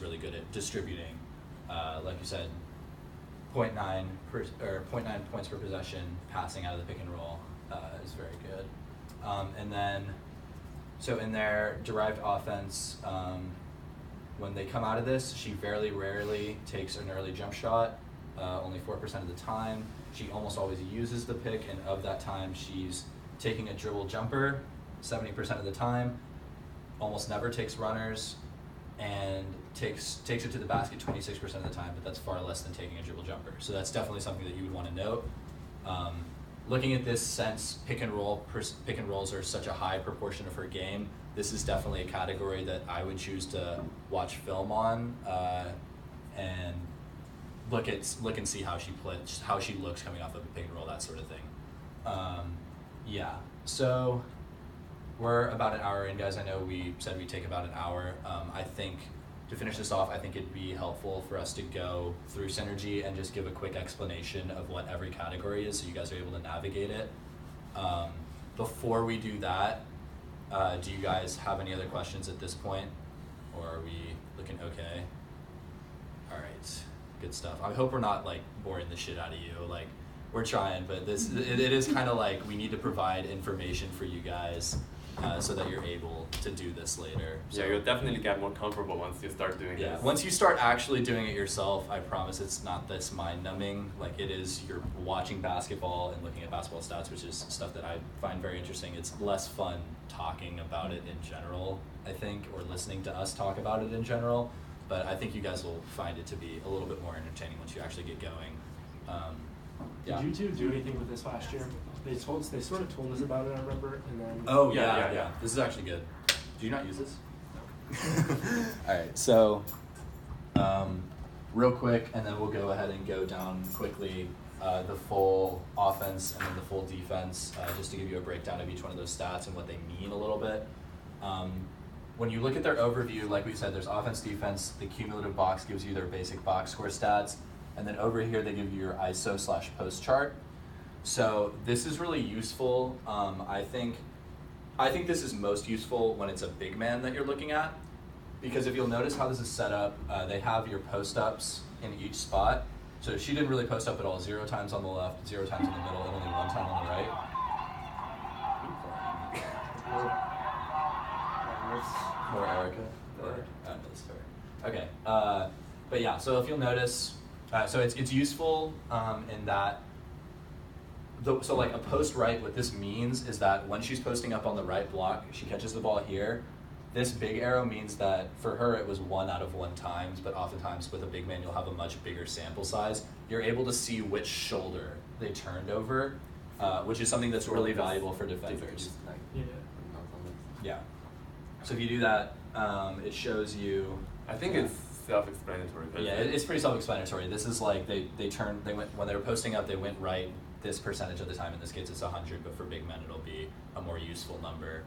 really good at distributing, like you said, 0.9 points per possession, passing out of the pick and roll is very good. And then, so in their derived offense, when they come out of this, she very rarely takes an early jump shot, only 4% of the time. She almost always uses the pick, and of that time, she's taking a dribble jumper 70% of the time, almost never takes runners, and takes it to the basket 26% of the time, but that's far less than taking a dribble jumper. So that's definitely something that you would want to note. Looking at this, since pick and rolls are such a high proportion of her game, this is definitely a category that I would choose to watch film on and look and see how she plays, how she looks coming off of a pick and roll, that sort of thing. Yeah. So we're about an hour in, guys. I know we said we'd take about an hour. I think to finish this off, I think it'd be helpful for us to go through Synergy and just give a quick explanation of what every category is so you guys are able to navigate it. Before we do that, do you guys have any other questions at this point? Or are we looking okay? All right, good stuff. I hope we're not like boring the shit out of you. Like, we're trying, but it is kind of like we need to provide information for you guys so that you're able to do this later. So, yeah, you'll definitely get more comfortable once you start doing this. Once you start actually doing it yourself, I promise it's not this mind-numbing. Like, it is, you're watching basketball and looking at basketball stats, which is stuff that I find very interesting. It's less fun talking about it in general, I think, or listening to us talk about it in general. But I think you guys will find it to be a little bit more entertaining once you actually get going. Did you two do anything with this last year? They sort of told us about it, I remember, and then... Oh, yeah. This is actually good. Do you not use this? All right, so real quick, and then we'll go ahead and go down quickly the full offense and then the full defense, just to give you a breakdown of each one of those stats and what they mean a little bit. When you look at their overview, like we said, there's offense, defense. The cumulative box gives you their basic box score stats. And then over here, they give you your ISO/post chart. So this is really useful. I think this is most useful when it's a big man that you're looking at, because if you'll notice how this is set up, they have your post-ups in each spot. So she didn't really post up at all. 0 times on the left, 0 times in the middle, and only 1 time on the right. More Erica? Or, I don't know the story. Okay, but yeah, so if you'll notice, so it's useful in that, so like a post right, what this means is that when she's posting up on the right block, she catches the ball here. This big arrow means that for her it was 1 out of 1 times, but oftentimes with a big man you'll have a much bigger sample size. You're able to see which shoulder they turned over, which is something that's really valuable for defenders. Yeah. So if you do that, it shows you. I think it's self-explanatory. Yeah, it's pretty self-explanatory. This is like they went when they were posting up, they went right this percentage of the time. In this case, it's 100, but for big men, it'll be a more useful number.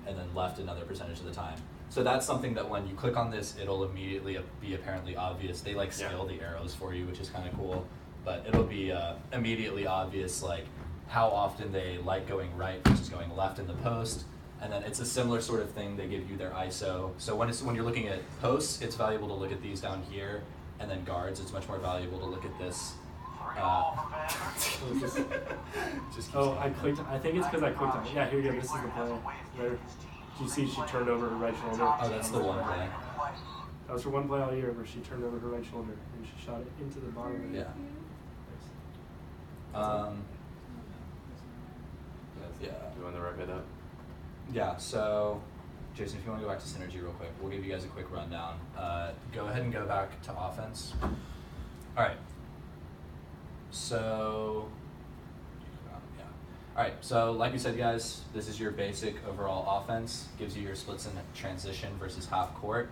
And then left another percentage of the time. So that's something that when you click on this, it'll immediately be apparently obvious. They like scale the arrows for you, which is kind of cool. But it'll be immediately obvious, like how often they like going right versus going left in the post. And then it's a similar sort of thing. They give you their ISO. So when you're looking at posts, it's valuable to look at these down here. And then guards, it's much more valuable to look at this. Just I clicked. I think it's because I clicked on it. Yeah, here you go. This is the play. There. Do you see she turned over her right shoulder? Oh, that's the one play. That was her one play all year where she turned over her right shoulder and she shot it into the bottom of it. Yeah. Yeah. Do you want to wrap it up? Yeah, so Jason, if you want to go back to Synergy real quick, we'll give you guys a quick rundown. Go ahead and go back to offense. All right. So, yeah. All right, so like we said, guys, this is your basic overall offense. Gives you your splits in transition versus half court.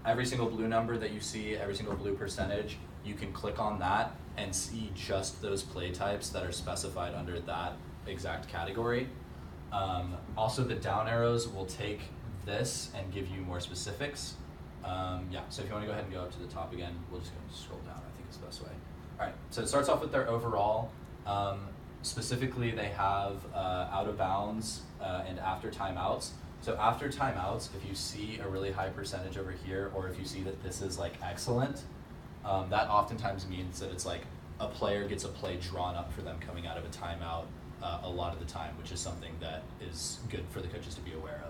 Every single blue number that you see, every single blue percentage, you can click on that and see just those play types that are specified under that exact category. Also, the down arrows will take this and give you more specifics. Yeah, so if you want to go ahead and go up to the top again, we'll just go scroll down. I think it's the best way. All right, so it starts off with their overall. Specifically, they have out of bounds and after timeouts. So after timeouts, if you see a really high percentage over here, or if you see that this is like excellent, that oftentimes means that it's like a player gets a play drawn up for them coming out of a timeout a lot of the time, which is something that is good for the coaches to be aware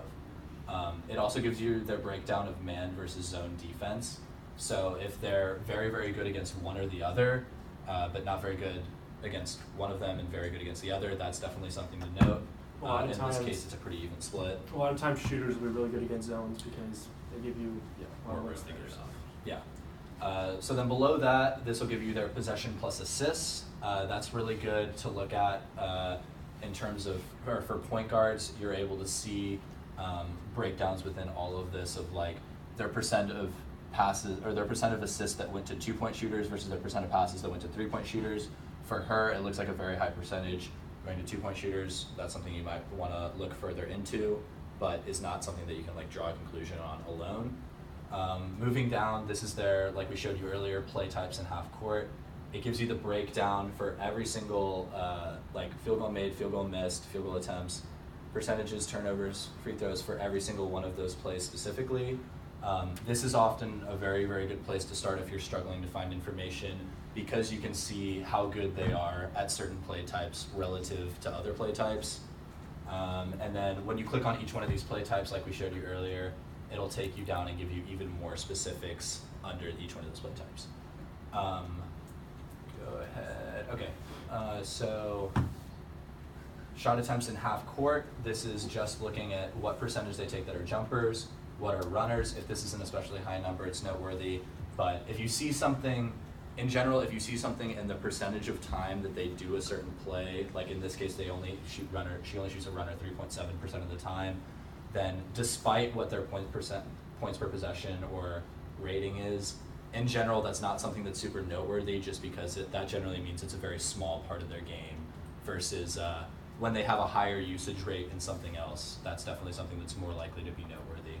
of. It also gives you their breakdown of man versus zone defense. So if they're very, very good against one or the other, but not very good against one of them and very good against the other, that's definitely something to note. In this case, it's a pretty even split. A lot of times shooters will be really good against zones because they give you more ways to figure it out. Yeah. So then below that, this will give you their possession plus assists. That's really good to look at in terms of, or for point guards, you're able to see breakdowns within all of this of like their percent of passes or their percent of assists that went to 2-point shooters versus their percent of passes that went to 3-point shooters. For her, it looks like a very high percentage going to 2-point shooters. That's something you might want to look further into, but is not something that you can like draw a conclusion on alone. Moving down, this is their, like we showed you earlier, play types in half court. It gives you the breakdown for every single like field goal made, field goal missed, field goal attempts, percentages, turnovers, free throws for every single one of those plays specifically. This is often a very, very good place to start if you're struggling to find information, because you can see how good they are at certain play types relative to other play types. And then when you click on each one of these play types, like we showed you earlier, it'll take you down and give you even more specifics under each one of those play types. Go ahead. Okay. So shot attempts in half court. This is just looking at what percentage they take that are jumpers, what are runners. If this is an especially high number, it's noteworthy. But if you see something, in general, if you see something in the percentage of time that they do a certain play, like in this case, she only shoots a runner 3.7% of the time, then despite what their points per possession or rating is, in general, that's not something that's super noteworthy, just because that generally means it's a very small part of their game versus when they have a higher usage rate in something else, that's definitely something that's more likely to be noteworthy.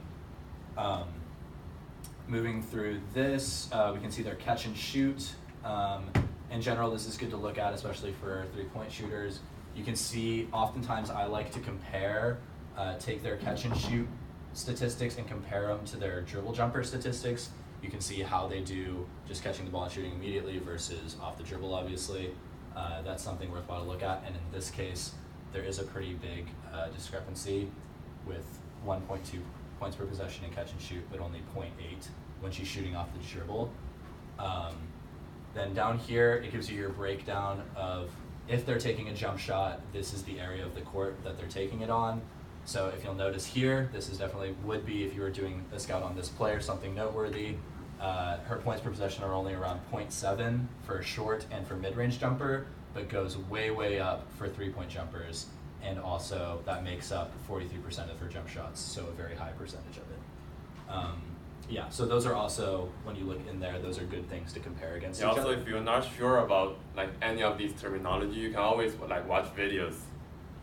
Moving through this, we can see their catch and shoot. In general, this is good to look at, especially for 3-point shooters. You can see, oftentimes I like to compare, take their catch and shoot statistics and compare them to their dribble jumper statistics. You can see how they do just catching the ball and shooting immediately versus off the dribble, obviously. That's something worthwhile to look at. And in this case, there is a pretty big discrepancy with 1.2 points per possession in catch and shoot, but only 0.8 when she's shooting off the dribble. Then down here, it gives you your breakdown of if they're taking a jump shot, this is the area of the court that they're taking it on. So if you'll notice here, this is definitely would be, if you were doing a scout on this player, something noteworthy. Her points per possession are only around 0.7 for a short and for mid-range jumper, but goes way, way up for 3-point jumpers. And also that makes up 43% of her jump shots, so a very high percentage of it. Yeah, so those are also, when you look in there, those are good things to compare against each also, other. if you're not sure about like any of these terminology, you can always like watch videos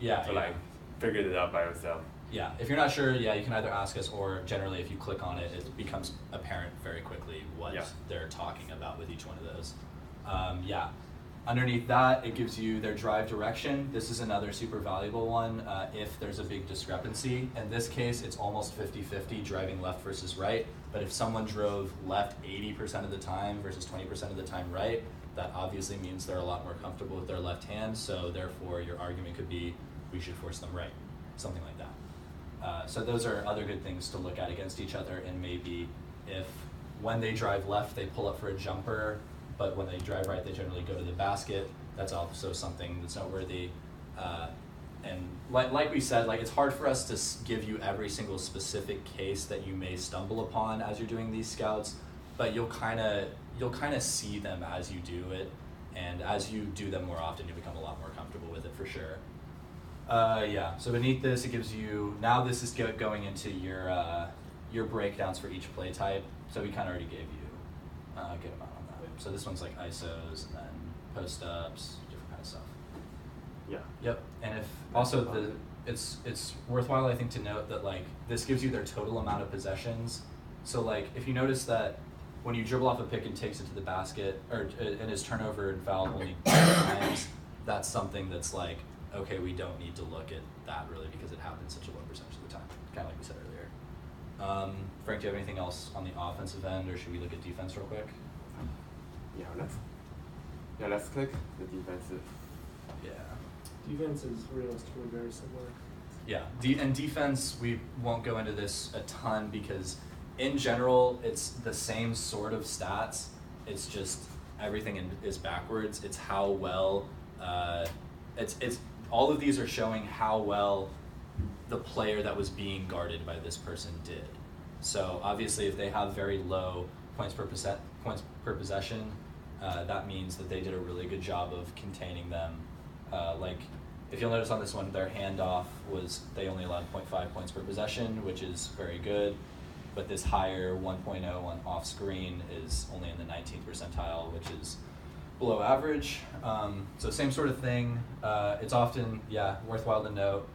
to like figure it out by yourself. Yeah, if you're not sure, you can either ask us, or generally if you click on it, it becomes apparent very quickly what they're talking about with each one of those. Underneath that, it gives you their drive direction. This is another super valuable one if there's a big discrepancy. In this case, it's almost 50-50 driving left versus right, but if someone drove left 80% of the time versus 20% of the time right, that obviously means they're a lot more comfortable with their left hand, so therefore your argument could be we should force them right, something like that. So those are other good things to look at against each other, and maybe if when they drive left, they pull up for a jumper, but when they drive right, they generally go to the basket. That's also something that's noteworthy. And like we said, like it's hard for us to give you every single specific case that you may stumble upon as you're doing these scouts, but you'll kind of see them as you do it, and as you do them more often, you become a lot more comfortable with it for sure. So beneath this, it gives you, now this is going into your breakdowns for each play type. So we kind of already gave you a good amount on that. So this one's like ISOs and then post-ups, different kind of stuff. Yeah. Yep. And if also it's worthwhile, I think, to note that like this gives you their total amount of possessions. So like if you notice that when you dribble off a pick and takes it to the basket, or and is turnover and fouled only 2 times, that's something that's like, okay, we don't need to look at that really because it happens such a low percentage of the time. kind of like we said earlier. Frank, do you have anything else on the offensive end, or should we look at defense real quick? Let's click the defensive. Yeah. Defense is realistically very similar. Yeah, and defense, we won't go into this a ton because in general, it's the same sort of stats. It's just everything is backwards. It's how well, it's all of these are showing how well the player that was being guarded by this person did. So obviously, if they have very low points per possession, that means that they did a really good job of containing them. Like, if you'll notice on this one, their handoff they only allowed 0.5 points per possession, which is very good. But this higher 1.0 on off screen is only in the 19th percentile, which is below average. So same sort of thing. It's often, worthwhile to note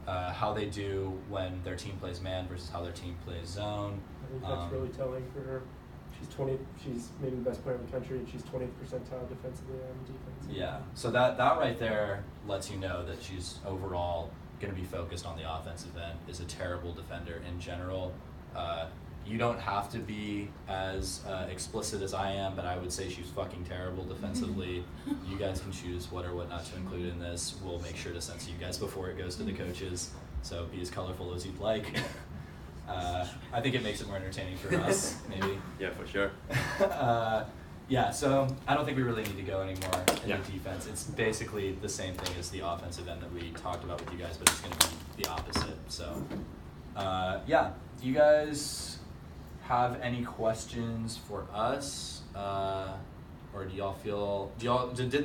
how they do when their team plays man versus how their team plays zone. I think that's really telling for her. She's maybe the best player in the country, and she's 20th percentile defensively and defense. Yeah, so that right there lets you know that she's overall going to be focused on the offensive end, is a terrible defender in general. You don't have to be as explicit as I am, but I would say she's fucking terrible defensively. You guys can choose what or what not to include in this. We'll make sure to censor you guys before it goes to the coaches, so be as colorful as you'd like. I think it makes it more entertaining for us, maybe. Yeah, for sure. So I don't think we really need to go anymore in the defense. It's basically the same thing as the offensive end that we talked about with you guys, but it's going to be the opposite. So, do you guys have any questions for us? Or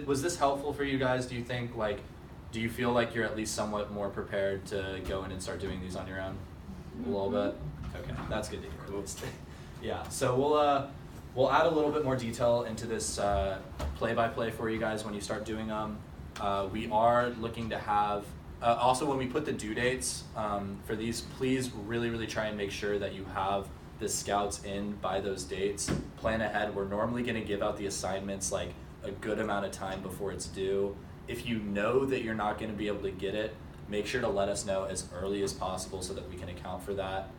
was this helpful for you guys? Do you think, do you feel like you're at least somewhat more prepared to go in and start doing these on your own? A little bit? Okay, that's good to hear. Cool. Yeah, so we'll add a little bit more detail into this play-by-play for you guys when you start doing them. We are looking to have, also when we put the due dates for these, please really, really try and make sure that you have the scouts in by those dates. Plan ahead. We're normally going to give out the assignments like a good amount of time before it's due. If you know that you're not going to be able to get it, make sure to let us know as early as possible so that we can account for that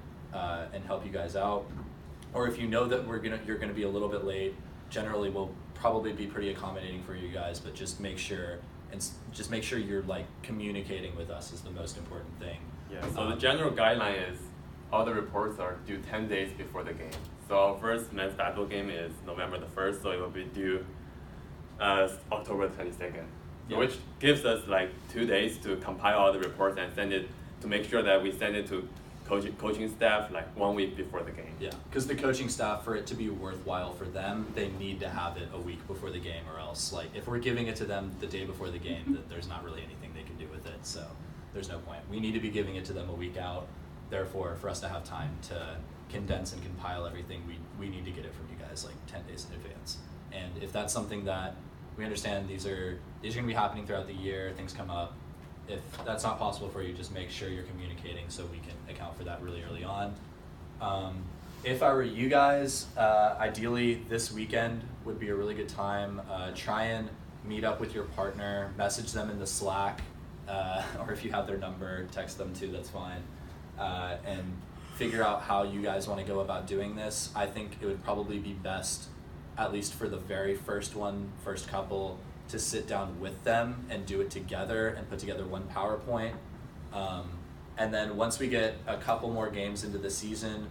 and help you guys out. Or if you know that you're gonna be a little bit late, generally we'll probably be pretty accommodating for you guys, but just make sure you're communicating with us is the most important thing. Yeah. So the general guideline is all the reports are due 10 days before the game. So our first men's basketball game is November the 1st, so it will be due October 22nd. Yeah. Which gives us 2 days to compile all the reports and send it to make sure that we send it to coaching staff 1 week before the game. Yeah, because the coaching staff, for it to be worthwhile for them, they need to have it a week before the game, or else if we're giving it to them the day before the game, there's not really anything they can do with it. So there's no point. We need to be giving it to them a week out. Therefore, for us to have time to condense and compile everything, we need to get it from you guys 10 days in advance. And if that's something that we understand these are going to be happening throughout the year, things come up. If that's not possible for you, just make sure you're communicating so we can account for that really early on. If I were you guys, ideally this weekend would be a really good time. Try and meet up with your partner, message them in the Slack, or if you have their number, text them too, that's fine. And figure out how you guys want to go about doing this. I think it would probably be best, at least for the very first couple, to sit down with them and do it together and put together one PowerPoint. And then once we get a couple more games into the season,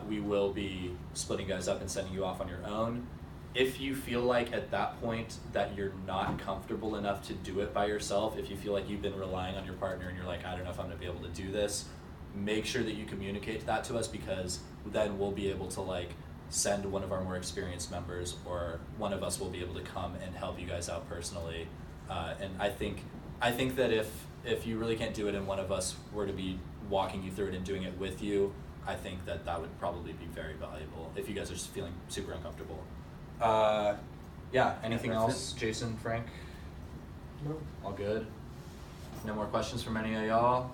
we will be splitting guys up and sending you off on your own. If you feel like at that point that you're not comfortable enough to do it by yourself, if you feel like you've been relying on your partner and you're like, I don't know if I'm gonna be able to do this, make sure that you communicate that to us, because then we'll be able to send one of our more experienced members, or one of us will be able to come and help you guys out personally. And I think that if you really can't do it and one of us were to be walking you through it and doing it with you, I think that would probably be very valuable if you guys are just feeling super uncomfortable. Anything else, Jason, Frank? No. All good? No more questions from any of y'all?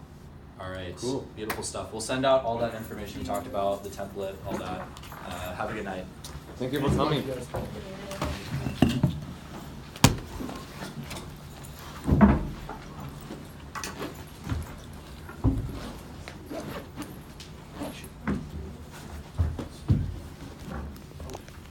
All right, cool. Beautiful stuff. We'll send out all that information we talked about, the template, all that. Have a good night. Thank you for coming.